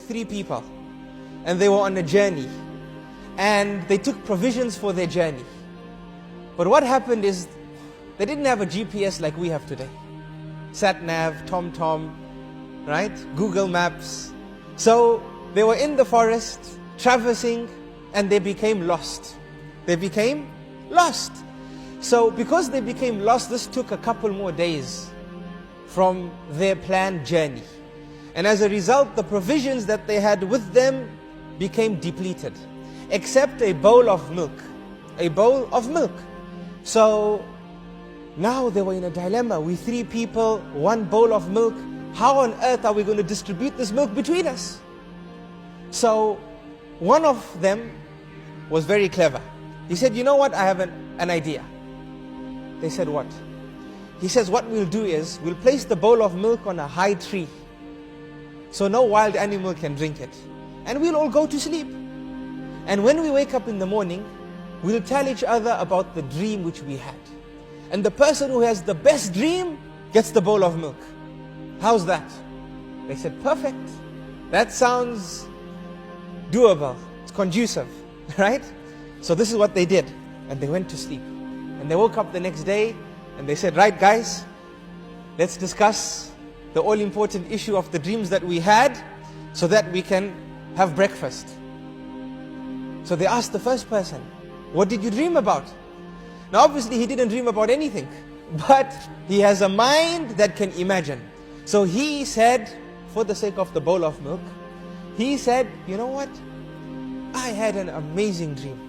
3 people, and they were on a journey, and they took provisions for their journey. But what happened is, they didn't have a GPS like we have today. Sat-nav, TomTom, right? Google Maps. So they were in the forest, traversing, and they became lost. They became lost. So because they became lost, this took a couple more days from their planned journey. And as a result, the provisions that they had with them became depleted, except a bowl of milk. A bowl of milk. So now they were in a dilemma. We 3 people, 1 bowl of milk. How on earth are we going to distribute this milk between us? So one of them was very clever. He said, you know what, I have an idea. They said, what? He says, what we'll do is, we'll place the bowl of milk on a high tree, so no wild animal can drink it. And we'll all go to sleep. And when we wake up in the morning, we'll tell each other about the dream which we had. And the person who has the best dream gets the bowl of milk. How's that? They said, perfect. That sounds doable. It's conducive, right? So this is what they did. And they went to sleep. And they woke up the next day and they said, right guys, let's discuss the all-important issue of the dreams that we had so that we can have breakfast. So they asked the first person, what did you dream about? Now obviously he didn't dream about anything, but he has a mind that can imagine. So he said, for the sake of the bowl of milk, he said, you know what? I had an amazing dream.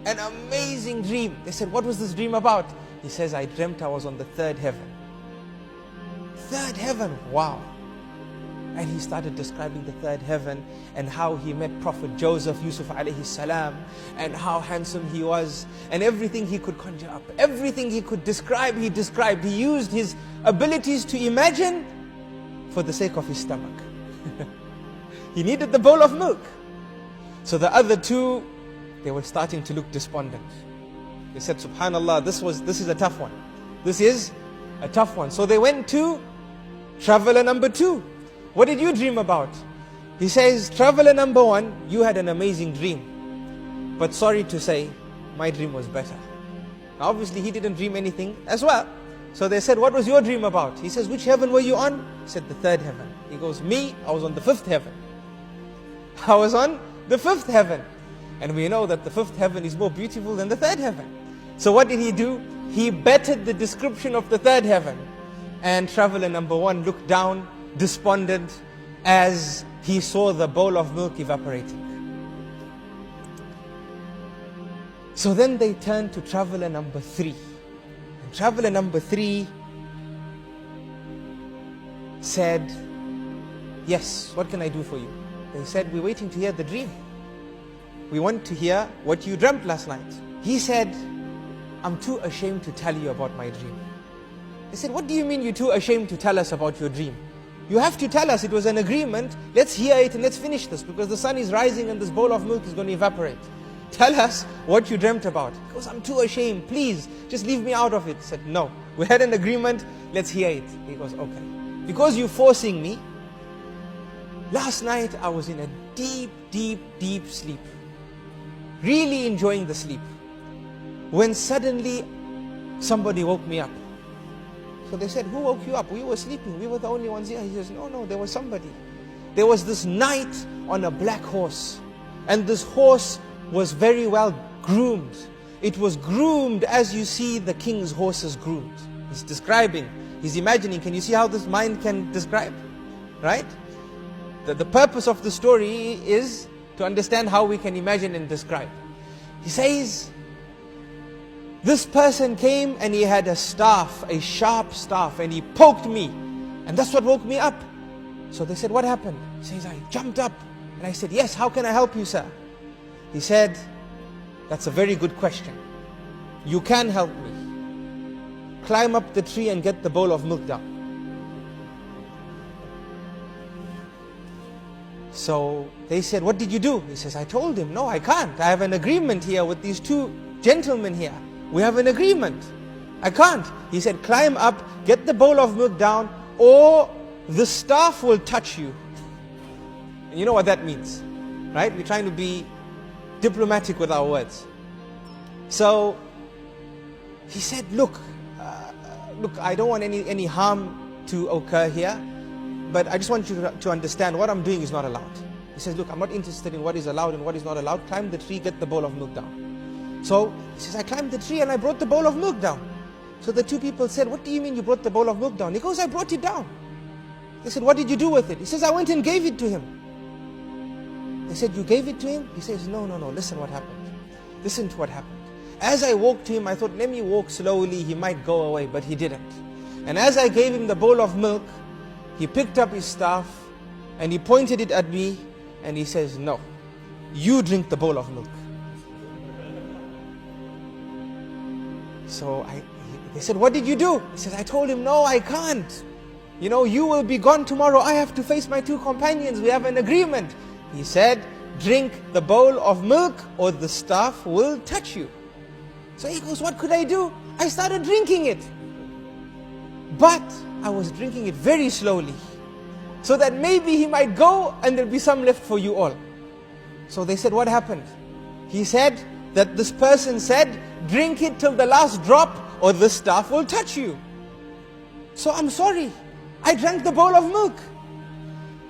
An amazing dream. They said, what was this dream about? He says, I dreamt I was on the 3rd heaven. 3rd heaven, wow. And he started describing the 3rd heaven and how he met Prophet Joseph, Yusuf alayhi salam, and how handsome he was, and everything he could conjure up, everything he could describe, he described. He used his abilities to imagine for the sake of his stomach. He needed the bowl of milk. So the other 2, they were starting to look despondent. They said, subhanallah, this is a tough one. This is a tough one. So they went to traveler number 2. What did you dream about? He says, traveler number 1, you had an amazing dream. But sorry to say, my dream was better. Now obviously he didn't dream anything as well. So they said, what was your dream about? He says, which heaven were you on? He said, the 3rd heaven. He goes, me, I was on the 5th heaven. I was on the 5th heaven. And we know that the 5th heaven is more beautiful than the 3rd heaven. So what did he do? He bettered the description of the 3rd heaven. And traveler number 1 looked down, despondent, as he saw the bowl of milk evaporating. So then they turned to traveler number 3. And traveler number 3 said, yes, what can I do for you? They said, we're waiting to hear the dream. We want to hear what you dreamt last night. He said, I'm too ashamed to tell you about my dream. They said, what do you mean you're too ashamed to tell us about your dream? You have to tell us, it was an agreement. Let's hear it and let's finish this, because the sun is rising and this bowl of milk is going to evaporate. Tell us what you dreamt about. He goes, I'm too ashamed, please, just leave me out of it. He said, no, we had an agreement, let's hear it. He goes, okay. Because you're forcing me, last night I was in a deep, deep, deep sleep. Really enjoying the sleep. When suddenly somebody woke me up. So they said, who woke you up? We were sleeping, we were the only ones here. He says, no, there was somebody. There was this knight on a black horse. And this horse was very well groomed. It was groomed as you see the king's horses groomed. He's describing, he's imagining. Can you see how this mind can describe? Right? The purpose of the story is to understand how we can imagine and describe. He says, this person came and he had a staff, a sharp staff, and he poked me. And that's what woke me up. So they said, what happened? He says, I jumped up. And I said, yes, how can I help you, sir? He said, that's a very good question. You can help me. Climb up the tree and get the bowl of milk down. So they said, what did you do? He says, I told him, no, I can't. I have an agreement here with these 2 gentlemen here. We have an agreement. I can't. He said, climb up, get the bowl of milk down, or the staff will touch you. And you know what that means, right? We're trying to be diplomatic with our words. So he said, look, I don't want any harm to occur here, but I just want you to understand what I'm doing is not allowed. He says, look, I'm not interested in what is allowed and what is not allowed. Climb the tree, get the bowl of milk down. So he says, I climbed the tree and I brought the bowl of milk down. So the two people said, what do you mean you brought the bowl of milk down? He goes, I brought it down. They said, what did you do with it? He says, I went and gave it to him. They said, you gave it to him? He says, no, listen what happened. Listen to what happened. As I walked to him, I thought, let me walk slowly, he might go away, but he didn't. And as I gave him the bowl of milk, he picked up his staff and he pointed it at me and he says, no, you drink the bowl of milk. So they said, what did you do? He says, I told him, no, I can't. You know, you will be gone tomorrow. I have to face my two companions. We have an agreement. He said, drink the bowl of milk or the staff will touch you. So he goes, what could I do? I started drinking it. But I was drinking it very slowly, so that maybe he might go and there'll be some left for you all. So they said, what happened? He said that this person said, drink it till the last drop or the staff will touch you. So I'm sorry, I drank the bowl of milk.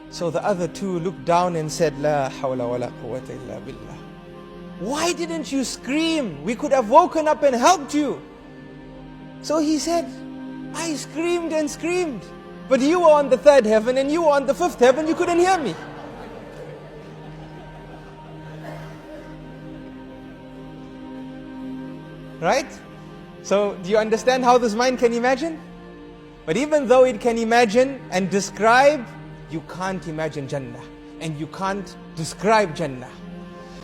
So the other two looked down and said, La hawla wa la quwwata illa billah. Why didn't you scream? We could have woken up and helped you. So he said, I screamed and screamed, but you were on the third heaven and you were on the fifth heaven, you couldn't hear me. Right? So do you understand how this mind can imagine? But even though it can imagine and describe, you can't imagine Jannah and you can't describe Jannah.